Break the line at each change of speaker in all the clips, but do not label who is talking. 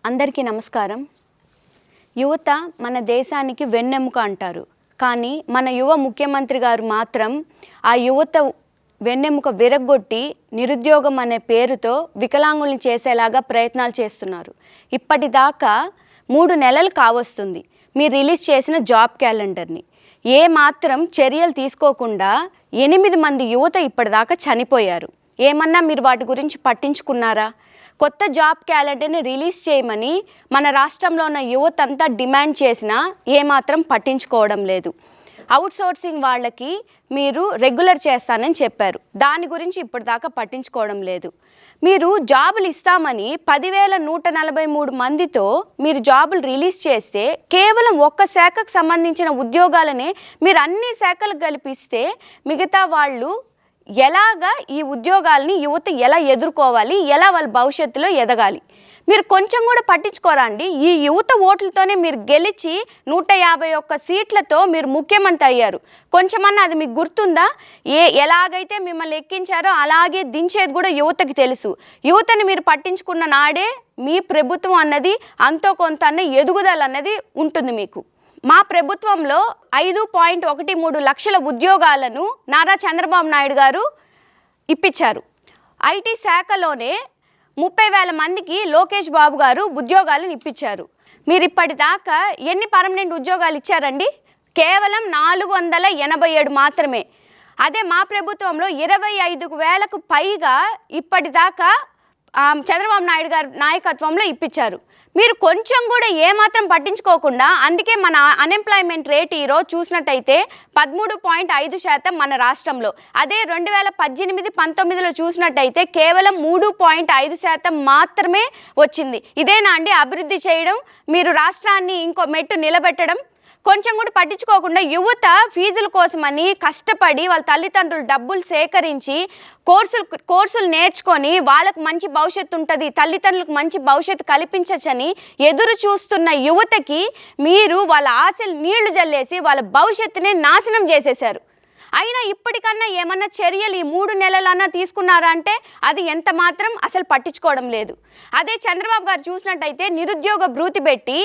అందరికీ నమస్కారం. యువత మన దేశానికి వెన్నెముక అంటారు. కానీ మన యువ ముఖ్యమంత్రి గారు మాత్రం ఆ యువత వెన్నెముక విరగ్గొట్టి నిరుద్యోగం అనే పేరుతో వికలాంగుల్ని చేసేలాగా ప్రయత్నాలు చేస్తున్నారు. ఇప్పటిదాకా 3 నెలలు కావస్తుంది మీరు రిలీజ్ చేసిన జాబ్ క్యాలెండర్ని. ఏ మాత్రం చర్యలు తీసుకోకుండా 8 మంది యువత ఇప్పటిదాకా చనిపోయారు. ఏమన్నా మీరు వాటి గురించి పట్టించుకున్నారా? కొత్త జాబ్ క్యాలెండర్ని రిలీజ్ చేయమని మన రాష్ట్రంలో ఉన్న యువత అంతా డిమాండ్ చేసినా ఏమాత్రం పట్టించుకోవడం లేదు. అవుట్సోర్సింగ్ వాళ్ళకి మీరు రెగ్యులర్ చేస్తానని చెప్పారు, దాని గురించి ఇప్పటిదాకా పట్టించుకోవడం లేదు. మీరు జాబులు ఇస్తామని 10,143 మందితో మీరు జాబులు రిలీజ్ చేస్తే కేవలం ఒక్క శాఖకు సంబంధించిన ఉద్యోగాలనే మీరు అన్ని శాఖలకు కల్పిస్తే మిగతా వాళ్ళు ఎలాగా ఈ ఉద్యోగాల్ని యువత ఎలా ఎదుర్కోవాలి, ఎలా వాళ్ళ భవిష్యత్తులో ఎదగాలి? మీరు కొంచెం కూడా పట్టించుకోరా అండి? ఈ యువత ఓట్లతోనే మీరు గెలిచి 151 సీట్లతో మీరు ముఖ్యమంత్రి అయ్యారు. కొంచెమన్నా అది మీకు గుర్తుందా? ఎలాగైతే మిమ్మల్ని ఎక్కించారో అలాగే దించేది కూడా యువతకి తెలుసు. యువతని మీరు పట్టించుకున్న నాడే మీ ప్రభుత్వం అన్నది అంతో కొంత ఎదుగుదల అన్నది ఉంటుంది మీకు. మా ప్రభుత్వంలో 5.13 లక్షల ఉద్యోగాలను నారా చంద్రబాబు నాయుడు గారు ఇప్పించారు. ఐటీ శాఖలోనే 30,000 మందికి లోకేష్ బాబు గారు ఉద్యోగాలను ఇప్పించారు. మీరు ఇప్పటిదాకా ఎన్ని పర్మనెంట్ ఉద్యోగాలు ఇచ్చారండి? కేవలం 487 మాత్రమే. అదే మా ప్రభుత్వంలో 25,000కు పైగా ఇప్పటిదాకా చంద్రబాబు నాయుడు గారి నాయకత్వంలో ఇప్పించారు. మీరు కొంచెం కూడా ఏమాత్రం పట్టించుకోకుండా, అందుకే మన అన్ఎంప్లాయ్మెంట్ రేట్ ఈరోజు చూసినట్టయితే 13.5% మన రాష్ట్రంలో. అదే 2018-19లో చూసినట్టయితే కేవలం 3.5% మాత్రమే వచ్చింది. ఇదేనా అండి అభివృద్ధి చేయడం? మీరు రాష్ట్రాన్ని ఇంకో మెట్టు నిలబెట్టడం? కొంచెం కూడా పట్టించుకోకుండా యువత ఫీజుల కోసమని కష్టపడి వాళ్ళ తల్లిదండ్రులు డబ్బులు సేకరించి కోర్సులు నేర్చుకొని వాళ్ళకు మంచి భవిష్యత్తు ఉంటుంది, తల్లిదండ్రులకు మంచి భవిష్యత్తు కల్పించచ్చని ఎదురు చూస్తున్న యువతకి మీరు వాళ్ళ ఆశలు నీళ్లు జల్లేసి వాళ్ళ భవిష్యత్తునే నాశనం చేసేశారు. అయినా ఇప్పటికన్నా ఏమన్నా చర్యలు ఈ 3 నెలలన్నా తీసుకున్నారా అంటే అది ఎంత మాత్రం అసలు పట్టించుకోవడం లేదు. అదే చంద్రబాబు గారు చూసినట్టయితే నిరుద్యోగ భృతి పెట్టి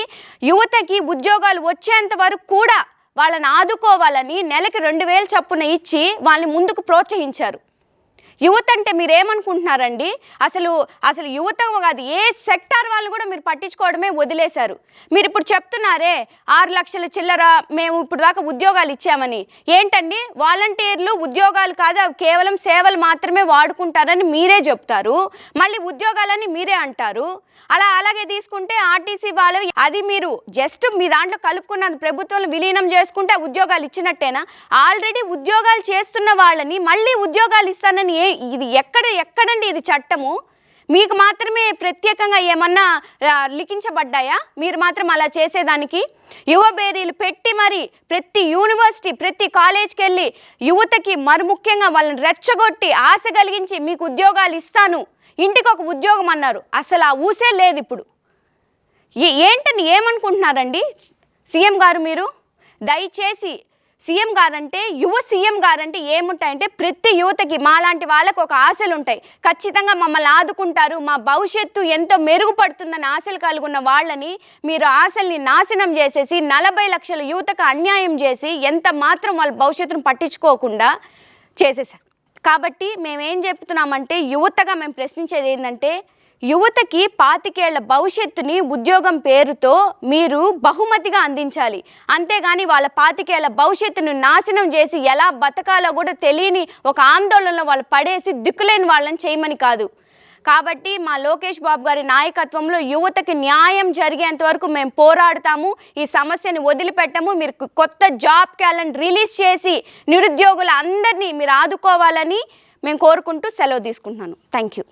యువతకి ఉద్యోగాలు వచ్చేంత వరకు కూడా వాళ్ళని ఆదుకోవాలని నెలకి 2,000 చొప్పున ఇచ్చి వాళ్ళని ముందుకు ప్రోత్సహించారు. యువత అంటే మీరేమనుకుంటున్నారండి? అసలు యువత కాదు, ఏ సెక్టార్ వాళ్ళు కూడా మీరు పట్టించుకోవడమే వదిలేశారు. మీరు ఇప్పుడు చెప్తున్నారే 6 లక్షల చిల్లర మేము ఇప్పుడు దాకా ఉద్యోగాలు ఇచ్చామని. ఏంటండి వాలంటీర్లు ఉద్యోగాలు కాదు, అవి కేవలం సేవలు మాత్రమే వాడుకుంటారని మీరే చెప్తారు, మళ్ళీ ఉద్యోగాలని మీరే అంటారు. అలాగే తీసుకుంటే ఆర్టీసీ వాళ్ళు అది మీరు జస్ట్ మీ దాంట్లో కలుపుకున్నది ప్రభుత్వంలో విలీనం చేసుకుంటే ఉద్యోగాలు ఇచ్చినట్టేనా? ఆల్రెడీ ఉద్యోగాలు చేస్తున్న వాళ్ళని మళ్ళీ ఉద్యోగాలు ఇస్తానని ఇది ఎక్కడండి ఇది చట్టము? మీకు మాత్రమే ప్రత్యేకంగా ఏమన్నా లిఖించబడ్డాయా? మీరు మాత్రం అలా చేసేదానికి యువ బేరీలు పెట్టి మరి ప్రతి యూనివర్సిటీ ప్రతి కాలేజ్కి వెళ్ళి యువతకి మరి ముఖ్యంగా వాళ్ళని రెచ్చగొట్టి ఆశ కలిగించి మీకు ఉద్యోగాలు ఇస్తాను, ఇంటికి ఒక ఉద్యోగం అన్నారు. అసలు ఆ ఊసే లేదు ఇప్పుడు. ఏంటని ఏమనుకుంటున్నారండి సీఎం గారు? మీరు దయచేసి సీఎం గారంటే యువ సీఎం గారంటే ఏముంటాయంటే ప్రతి యువతకి మాలాంటి వాళ్ళకు ఒక ఆశలు ఉంటాయి. ఖచ్చితంగా మమ్మల్ని ఆదుకుంటారు, మా భవిష్యత్తు ఎంతో మెరుగుపడుతుందని ఆశలు కలుగున్న వాళ్ళని మీరు ఆశల్ని నాశనం చేసేసి 40 లక్షల యువతకు అన్యాయం చేసి ఎంత మాత్రం వాళ్ళ భవిష్యత్తును పట్టించుకోకుండా చేసేసారు. కాబట్టి మేమేం చెప్తున్నామంటే యువతగా మేము ప్రశ్నించేది ఏంటంటే యువతకి 25 ఏళ్ల భవిష్యత్తుని ఉద్యోగం పేరుతో మీరు బహుమతిగా అందించాలి. అంతేగాని వాళ్ళ 25 ఏళ్ల భవిష్యత్తును నాశనం చేసి ఎలా బతకాలో కూడా తెలియని ఒక ఆందోళనలో వాళ్ళు పడేసి దిక్కులేని వాళ్ళని చేయమని కాదు. కాబట్టి మా లోకేష్ బాబు గారి నాయకత్వంలో యువతకి న్యాయం జరిగేంత వరకు మేము పోరాడుతాము, ఈ సమస్యని వదిలిపెట్టము. మీరు కొత్త జాబ్ క్యాలెండర్ రిలీజ్ చేసి నిరుద్యోగుల అందరినీ మీరు ఆదుకోవాలని మేము కోరుకుంటూ సెలవు తీసుకుంటున్నాను. Thank you.